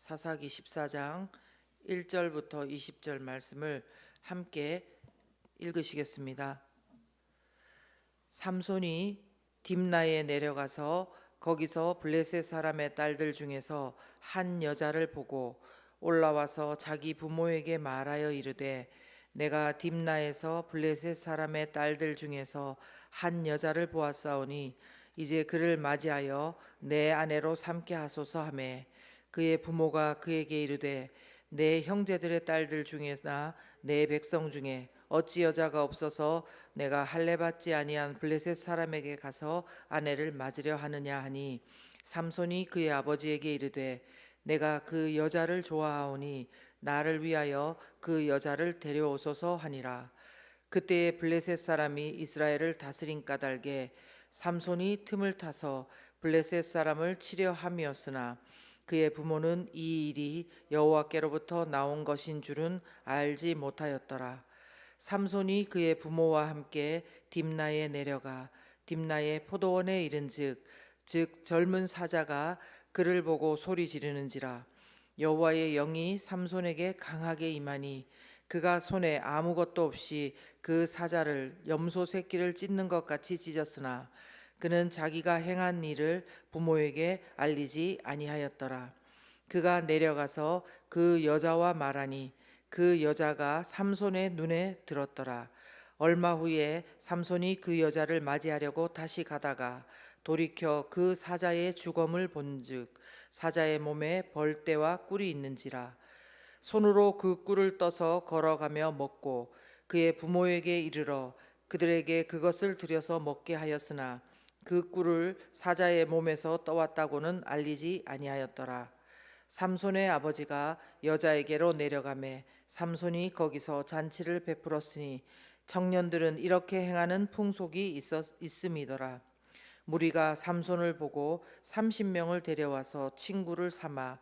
사사기 14장 1절부터 20절 말씀을 함께 읽으시겠습니다. 삼손이 딥나에 내려가서 거기서 블레셋 사람의 딸들 중에서 한 여자를 보고 올라와서 자기 부모에게 말하여 이르되 내가 딥나에서 블레셋 사람의 딸들 중에서 한 여자를 보았사오니 이제 그를 맞이하여 내 아내로 삼게 하소서 하매 그의 부모가 그에게 이르되 내 형제들의 딸들 중에나 내 백성 중에 어찌 여자가 없어서 내가 할례 받지 아니한 블레셋 사람에게 가서 아내를 맞으려 하느냐 하니 삼손이 그의 아버지에게 이르되 내가 그 여자를 좋아하오니 나를 위하여 그 여자를 데려오소서 하니라. 그때에 블레셋 사람이 이스라엘을 다스린 까닭에 삼손이 틈을 타서 블레셋 사람을 치려 함이었으나 그의 부모는 이 일이 여호와께로부터 나온 것인 줄은 알지 못하였더라. 삼손이 그의 부모와 함께 딥나에 내려가 딥나의 포도원에 이른즉 젊은 사자가 그를 보고 소리 지르는지라. 여호와의 영이 삼손에게 강하게 임하니 그가 손에 아무것도 없이 그 사자를 염소 새끼를 찢는 것 같이 찢었으나 그는 자기가 행한 일을 부모에게 알리지 아니하였더라. 그가 내려가서 그 여자와 말하니 그 여자가 삼손의 눈에 들었더라. 얼마 후에 삼손이 그 여자를 맞이하려고 다시 가다가 돌이켜 그 사자의 주검을 본즉 사자의 몸에 벌떼와 꿀이 있는지라. 손으로 그 꿀을 떠서 걸어가며 먹고 그의 부모에게 이르러 그들에게 그것을 들여서 먹게 하였으나 그 꿀을 사자의 몸에서 떠왔다고는 알리지 아니하였더라. 삼손의 아버지가 여자에게로 내려가매 삼손이 거기서 잔치를 베풀었으니 청년들은 이렇게 행하는 풍속이 있음이더라. 무리가 삼손을 보고 30명을 데려와서 친구를 삼아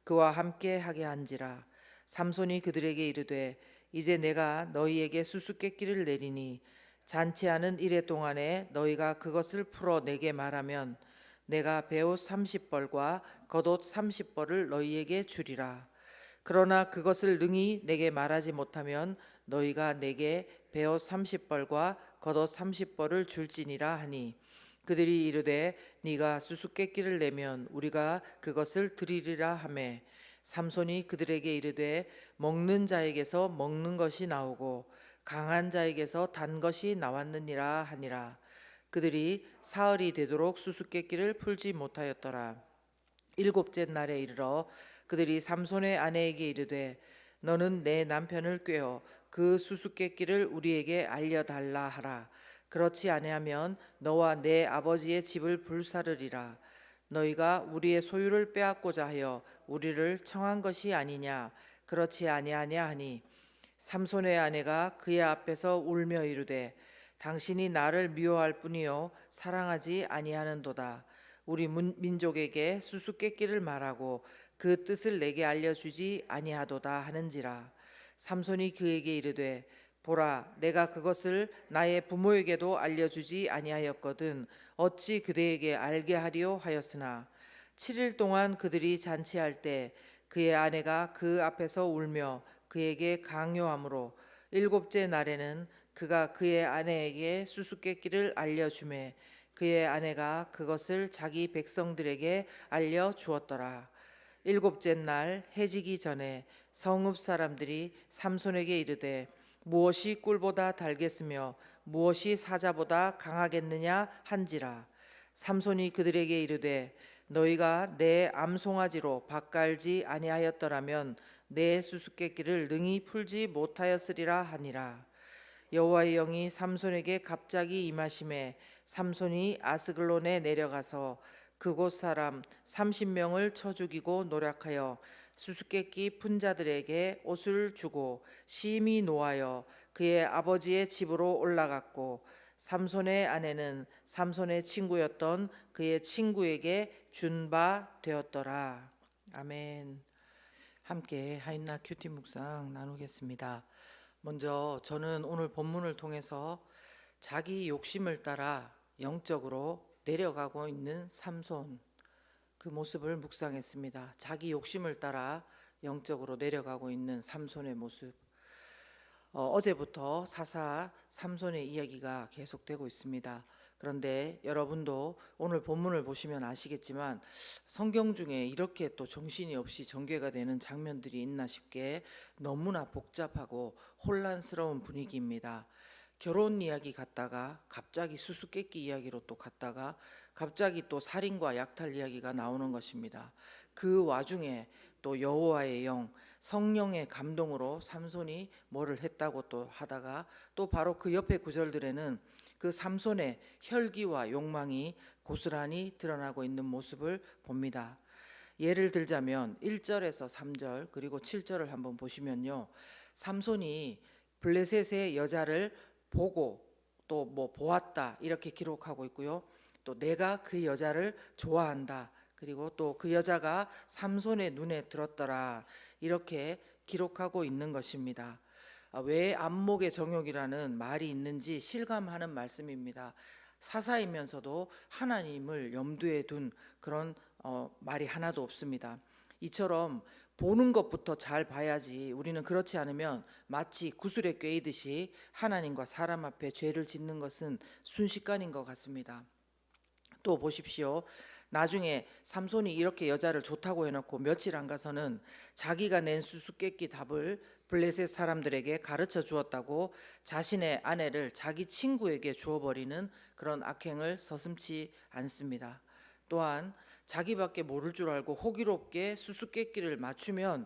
그와 함께 하게 한지라. 삼손이 그들에게 이르되 이제 내가 너희에게 수수께끼를 내리니 잔치하는 이래 동안에 너희가 그것을 풀어 내게 말하면 내가 베옷 30벌과 겉옷 30벌을 너희에게 주리라. 그러나 그것을 능히 내게 말하지 못하면 너희가 내게 베옷 30벌과 겉옷 30벌을 줄지니라 하니 그들이 이르되 네가 수수께끼를 내면 우리가 그것을 드리리라 하매 삼손이 그들에게 이르되 먹는 자에게서 먹는 것이 나오고 강한 자에게서 단 것이 나왔느니라 하니라. 그들이 사흘이 되도록 수수께끼를 풀지 못하였더라. 일곱째 날에 이르러 그들이 삼손의 아내에게 이르되 너는 내 남편을 꾀어 그 수수께끼를 우리에게 알려달라 하라. 그렇지 아니하면 너와 내 아버지의 집을 불사르리라. 너희가 우리의 소유를 빼앗고자 하여 우리를 청한 것이 아니냐. 그렇지 아니하냐 하니 삼손의 아내가 그의 앞에서 울며 이르되 당신이 나를 미워할 뿐이요 사랑하지 아니하는도다. 우리 민족에게 수수께끼를 말하고 그 뜻을 내게 알려주지 아니하도다 하는지라. 삼손이 그에게 이르되 보라 내가 그것을 나의 부모에게도 알려주지 아니하였거든 어찌 그대에게 알게 하리요 하였으나 7일 동안 그들이 잔치할 때 그의 아내가 그 앞에서 울며 그에게 강요하므로 일곱째 날에는 그가 그의 아내에게 수수께끼를 알려주매 그의 아내가 그것을 자기 백성들에게 알려주었더라. 일곱째 날 해지기 전에 성읍 사람들이 삼손에게 이르되 무엇이 꿀보다 달겠으며 무엇이 사자보다 강하겠느냐 한지라. 삼손이 그들에게 이르되 너희가 내 암송아지로 밭갈지 아니하였더라면 내 수수께끼를 능히 풀지 못하였으리라 하니라. 여호와의 영이 삼손에게 갑자기 임하심에 삼손이 아스글론에 내려가서 그곳 사람 30명을 쳐 죽이고 노략하여 수수께끼 푼 자들에게 옷을 주고 심히 노하여 그의 아버지의 집으로 올라갔고 삼손의 아내는 삼손의 친구였던 그의 친구에게 준 바 되었더라. 아멘. 함께 하인나 큐티 묵상 나누겠습니다. 먼저 저는 오늘 본문을 통해서 자기 욕심을 따라 영적으로 내려가고 있는 삼손, 그 모습을 묵상했습니다. 자기 욕심을 따라 영적으로 내려가고 있는 삼손의 모습. 어제부터 사사 삼손의 이야기가 계속되고 있습니다. 그런데 여러분도 오늘 본문을 보시면 아시겠지만 성경 중에 이렇게 또 정신이 없이 전개가 되는 장면들이 있나 싶게 너무나 복잡하고 혼란스러운 분위기입니다. 결혼 이야기 갔다가 갑자기 수수께끼 이야기로 또 갔다가 갑자기 또 살인과 약탈 이야기가 나오는 것입니다. 그 와중에 또 여호와의 영, 성령의 감동으로 삼손이 뭐를 했다고 또 하다가 또 바로 그 옆에 구절들에는 그 삼손의 혈기와 욕망이 고스란히 드러나고 있는 모습을 봅니다. 예를 들자면 1절에서 3절 그리고 7절을 한번 보시면요. 삼손이 블레셋의 여자를 보고 또 뭐 보았다 이렇게 기록하고 있고요. 또 내가 그 여자를 좋아한다. 그리고 또 그 여자가 삼손의 눈에 들었더라. 이렇게 기록하고 있는 것입니다. 왜 안목의 정욕이라는 말이 있는지 실감하는 말씀입니다. 사사이면서도 하나님을 염두에 둔 그런 말이 하나도 없습니다. 이처럼 보는 것부터 잘 봐야지 우리는 그렇지 않으면 마치 구슬에 꿰이듯이 하나님과 사람 앞에 죄를 짓는 것은 순식간인 것 같습니다. 또 보십시오. 나중에 삼손이 이렇게 여자를 좋다고 해놓고 며칠 안 가서는 자기가 낸 수수께끼 답을 블레셋 사람들에게 가르쳐 주었다고 자신의 아내를 자기 친구에게 주어버리는 그런 악행을 서슴지 않습니다. 또한 자기밖에 모를 줄 알고 호기롭게 수수께끼를 맞추면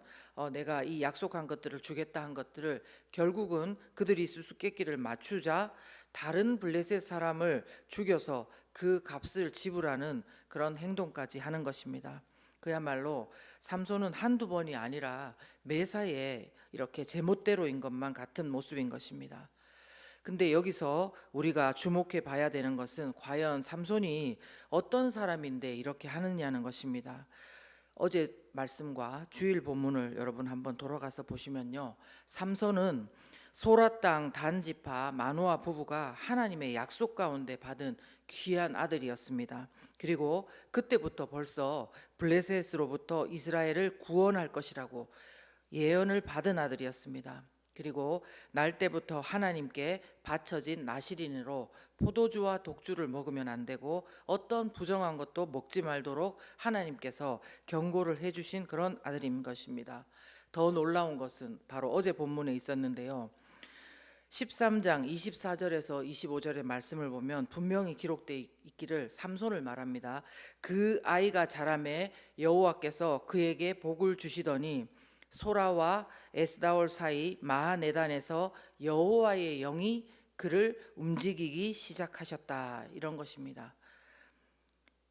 내가 이 약속한 것들을 주겠다 한 것들을 결국은 그들이 수수께끼를 맞추자 다른 블레셋 사람을 죽여서 그 값을 지불하는 그런 행동까지 하는 것입니다. 그야말로 삼손은 한두 번이 아니라 매사에 이렇게 제멋대로인 것만 같은 모습인 것입니다. 근데 여기서 우리가 주목해 봐야 되는 것은 과연 삼손이 어떤 사람인데 이렇게 하느냐는 것입니다. 어제 말씀과 주일 본문을 여러분 한번 돌아가서 보시면요. 삼손은 소라 땅 단지파 마노아 부부가 하나님의 약속 가운데 받은 귀한 아들이었습니다. 그리고 그때부터 벌써 블레셋으로부터 이스라엘을 구원할 것이라고 예언을 받은 아들이었습니다. 그리고 날 때부터 하나님께 바쳐진 나실인으로 포도주와 독주를 먹으면 안 되고 어떤 부정한 것도 먹지 말도록 하나님께서 경고를 해주신 그런 아들인 것입니다. 더 놀라운 것은 바로 어제 본문에 있었는데요. 13장 24절에서 25절의 말씀을 보면 분명히 기록되어 있기를 삼손을 말합니다. 그 아이가 자라매 여호와께서 그에게 복을 주시더니 소라와 에스다올 사이 마하네단에서 여호와의 영이 그를 움직이기 시작하셨다. 이런 것입니다.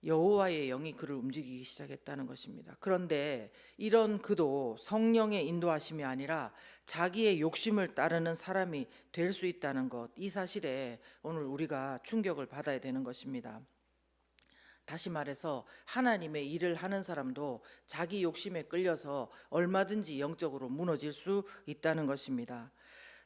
여호와의 영이 그를 움직이기 시작했다는 것입니다. 그런데 이런 그도 성령의 인도하심이 아니라 자기의 욕심을 따르는 사람이 될 수 있다는 것, 이 사실에 오늘 우리가 충격을 받아야 되는 것입니다. 다시 말해서 하나님의 일을 하는 사람도 자기 욕심에 끌려서 얼마든지 영적으로 무너질 수 있다는 것입니다.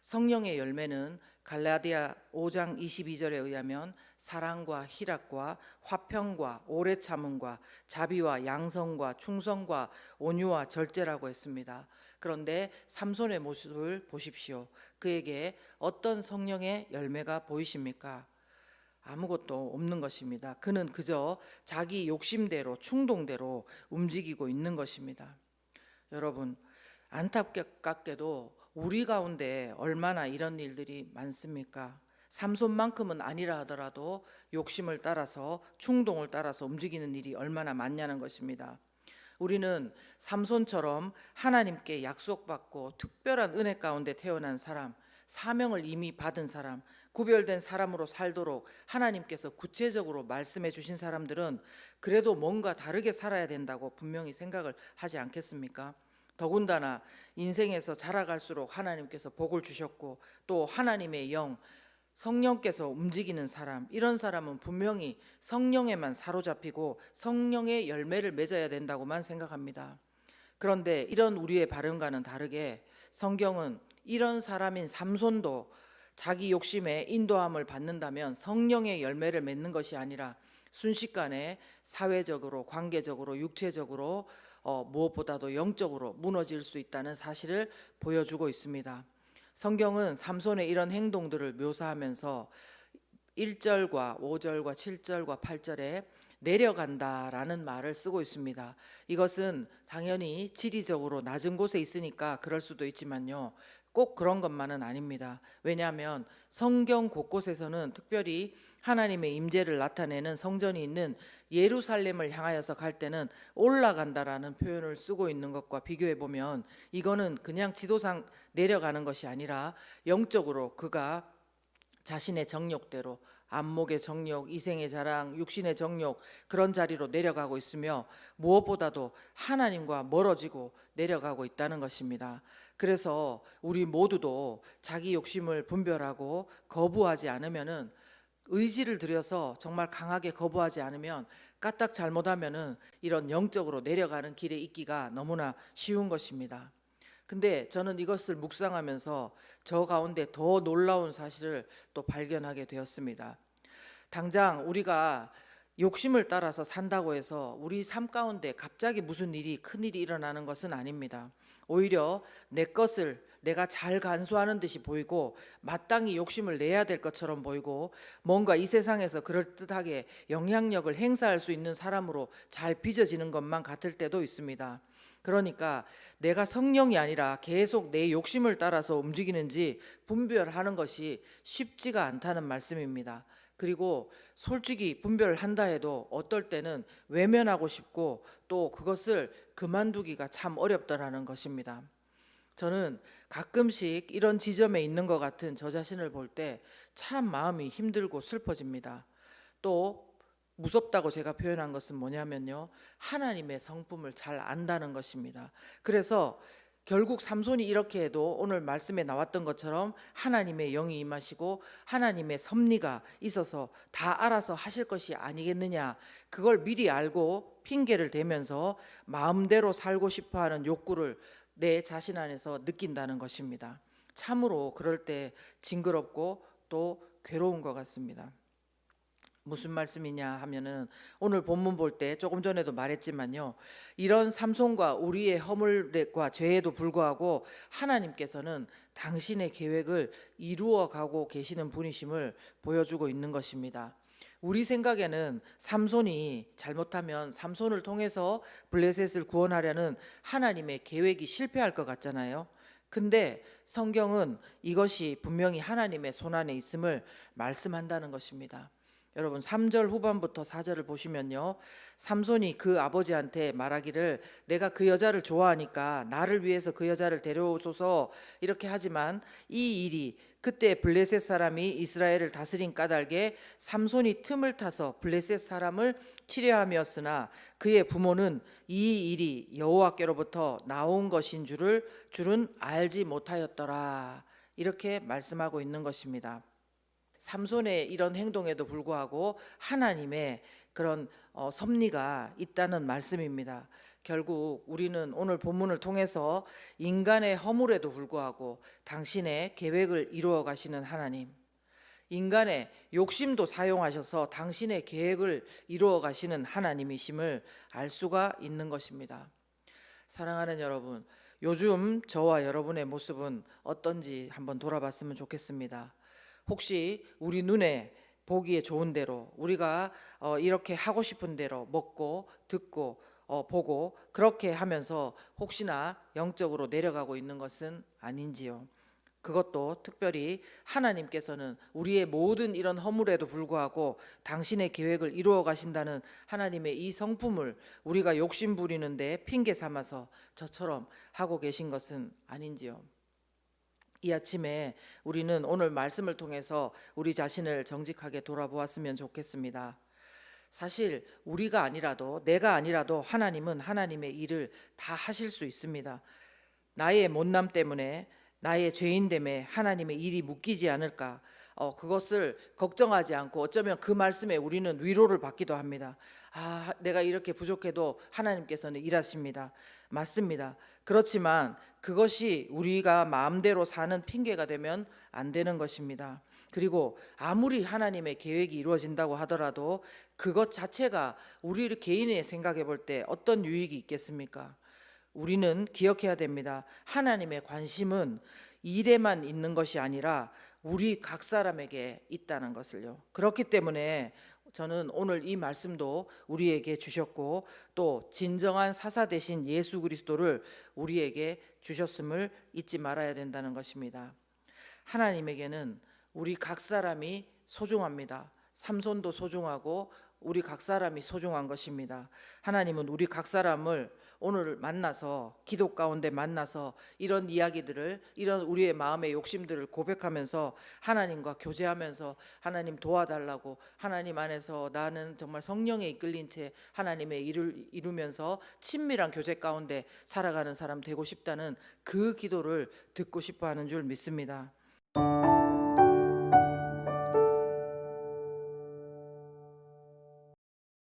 성령의 열매는 갈라디아 5장 22절에 의하면 사랑과 희락과 화평과 오래 참음과 자비와 양성과 충성과 온유와 절제라고 했습니다. 그런데 삼손의 모습을 보십시오. 그에게 어떤 성령의 열매가 보이십니까? 아무것도 없는 것입니다. 그는 그저 자기 욕심대로 충동대로 움직이고 있는 것입니다. 여러분, 안타깝게도 우리 가운데 얼마나 이런 일들이 많습니까? 삼손만큼은 아니라 하더라도 욕심을 따라서 충동을 따라서 움직이는 일이 얼마나 많냐는 것입니다. 우리는 삼손처럼 하나님께 약속받고 특별한 은혜 가운데 태어난 사람, 사명을 이미 받은 사람, 구별된 사람으로 살도록 하나님께서 구체적으로 말씀해 주신 사람들은 그래도 뭔가 다르게 살아야 된다고 분명히 생각을 하지 않겠습니까? 더군다나 인생에서 자라갈수록 하나님께서 복을 주셨고 또 하나님의 영, 성령께서 움직이는 사람, 이런 사람은 분명히 성령에만 사로잡히고 성령의 열매를 맺어야 된다고만 생각합니다. 그런데 이런 우리의 바람과는 다르게 성경은 이런 사람인 삼손도 자기 욕심에 인도함을 받는다면 성령의 열매를 맺는 것이 아니라 순식간에 사회적으로, 관계적으로, 육체적으로 무엇보다도 영적으로 무너질 수 있다는 사실을 보여주고 있습니다. 성경은 삼손의 이런 행동들을 묘사하면서 1절과 5절과 7절과 8절에 내려간다라는 말을 쓰고 있습니다. 이것은 당연히 지리적으로 낮은 곳에 있으니까 그럴 수도 있지만요. 꼭 그런 것만은 아닙니다. 왜냐하면 성경 곳곳에서는 특별히 하나님의 임재를 나타내는 성전이 있는 예루살렘을 향하여서 갈 때는 올라간다라는 표현을 쓰고 있는 것과 비교해 보면 이거는 그냥 지도상 내려가는 것이 아니라 영적으로 그가 자신의 정욕대로 안목의 정욕, 이생의 자랑, 육신의 정욕 그런 자리로 내려가고 있으며 무엇보다도 하나님과 멀어지고 내려가고 있다는 것입니다. 그래서 우리 모두도 자기 욕심을 분별하고 거부하지 않으면은 의지를 들여서 정말 강하게 거부하지 않으면 까딱 잘못하면은 이런 영적으로 내려가는 길에 있기가 너무나 쉬운 것입니다. 근데 저는 이것을 묵상하면서 저 가운데 더 놀라운 사실을 또 발견하게 되었습니다. 당장 우리가 욕심을 따라서 산다고 해서 우리 삶 가운데 갑자기 무슨 일이 큰 일이 일어나는 것은 아닙니다. 오히려 내 것을 내가 잘 간수하는 듯이 보이고 마땅히 욕심을 내야 될 것처럼 보이고 뭔가 이 세상에서 그럴듯하게 영향력을 행사할 수 있는 사람으로 잘 빚어지는 것만 같을 때도 있습니다. 그러니까 내가 성령이 아니라 계속 내 욕심을 따라서 움직이는지 분별하는 것이 쉽지가 않다는 말씀입니다. 그리고 솔직히 분별한다 해도 어떨 때는 외면하고 싶고 또 그것을 그만두기가 참 어렵더라는 것입니다. 저는 가끔씩 이런 지점에 있는 것 같은 저 자신을 볼 때 참 마음이 힘들고 슬퍼집니다. 또 무섭다고 제가 표현한 것은 뭐냐면요, 하나님의 성품을 잘 안다는 것입니다. 그래서 결국 삼손이 이렇게 해도 오늘 말씀에 나왔던 것처럼 하나님의 영이 임하시고 하나님의 섭리가 있어서 다 알아서 하실 것이 아니겠느냐, 그걸 미리 알고 핑계를 대면서 마음대로 살고 싶어하는 욕구를 내 자신 안에서 느낀다는 것입니다. 참으로 그럴 때 징그럽고 또 괴로운 것 같습니다. 무슨 말씀이냐 하면은 오늘 본문 볼 때 조금 전에도 말했지만요, 이런 삼손과 우리의 허물과 죄에도 불구하고 하나님께서는 당신의 계획을 이루어 가고 계시는 분이심을 보여주고 있는 것입니다. 우리 생각에는 삼손이 잘못하면 삼손을 통해서 블레셋을 구원하려는 하나님의 계획이 실패할 것 같잖아요. 근데 성경은 이것이 분명히 하나님의 손안에 있음을 말씀한다는 것입니다. 여러분 3절 후반부터 4절을 보시면요, 삼손이 그 아버지한테 말하기를 내가 그 여자를 좋아하니까 나를 위해서 그 여자를 데려오소서 이렇게 하지만 이 일이 그때 블레셋 사람이 이스라엘을 다스린 까닭에 삼손이 틈을 타서 블레셋 사람을 치려함이었으나 그의 부모는 이 일이 여호와께로부터 나온 것인 줄은 알지 못하였더라, 이렇게 말씀하고 있는 것입니다. 삼손의 이런 행동에도 불구하고 하나님의 그런 섭리가 있다는 말씀입니다. 결국 우리는 오늘 본문을 통해서 인간의 허물에도 불구하고 당신의 계획을 이루어 가시는 하나님, 인간의 욕심도 사용하셔서 당신의 계획을 이루어 가시는 하나님이심을 알 수가 있는 것입니다. 사랑하는 여러분, 요즘 저와 여러분의 모습은 어떤지 한번 돌아봤으면 좋겠습니다. 혹시 우리 눈에 보기에 좋은 대로 우리가 이렇게 하고 싶은 대로 먹고 듣고 보고 그렇게 하면서 혹시나 영적으로 내려가고 있는 것은 아닌지요? 그것도 특별히 하나님께서는 우리의 모든 이런 허물에도 불구하고 당신의 계획을 이루어 가신다는 하나님의 이 성품을 우리가 욕심 부리는데 핑계 삼아서 저처럼 하고 계신 것은 아닌지요? 이 아침에 우리는 오늘 말씀을 통해서 우리 자신을 정직하게 돌아보았으면 좋겠습니다. 사실 우리가 아니라도, 내가 아니라도 하나님은 하나님의 일을 다 하실 수 있습니다. 나의 못남 때문에, 나의 죄인됨에 하나님의 일이 묶이지 않을까, 그것을 걱정하지 않고 어쩌면 그 말씀에 우리는 위로를 받기도 합니다. 아, 내가 이렇게 부족해도 하나님께서는 일하십니다. 맞습니다. 그렇지만 그것이 우리가 마음대로 사는 핑계가 되면 안 되는 것입니다. 그리고 아무리 하나님의 계획이 이루어진다고 하더라도 그것 자체가 우리 개인의 생각해 볼 때 어떤 유익이 있겠습니까? 우리는 기억해야 됩니다. 하나님의 관심은 일에만 있는 것이 아니라 우리 각 사람에게 있다는 것을요. 그렇기 때문에 저는 오늘 이 말씀도 우리에게 주셨고 또 진정한 사사 되신 예수 그리스도를 우리에게 주셨음을 잊지 말아야 된다는 것입니다. 하나님에게는 우리 각 사람이 소중합니다. 삼손도 소중하고 우리 각 사람이 소중한 것입니다. 하나님은 우리 각 사람을 오늘 만나서 기도 가운데 만나서 이런 이야기들을 이런 우리의 마음의 욕심들을 고백하면서 하나님과 교제하면서 하나님 도와달라고 하나님 안에서 나는 정말 성령에 이끌린 채 하나님의 일을 이루면서 친밀한 교제 가운데 살아가는 사람 되고 싶다는 그 기도를 듣고 싶어 하는 줄 믿습니다.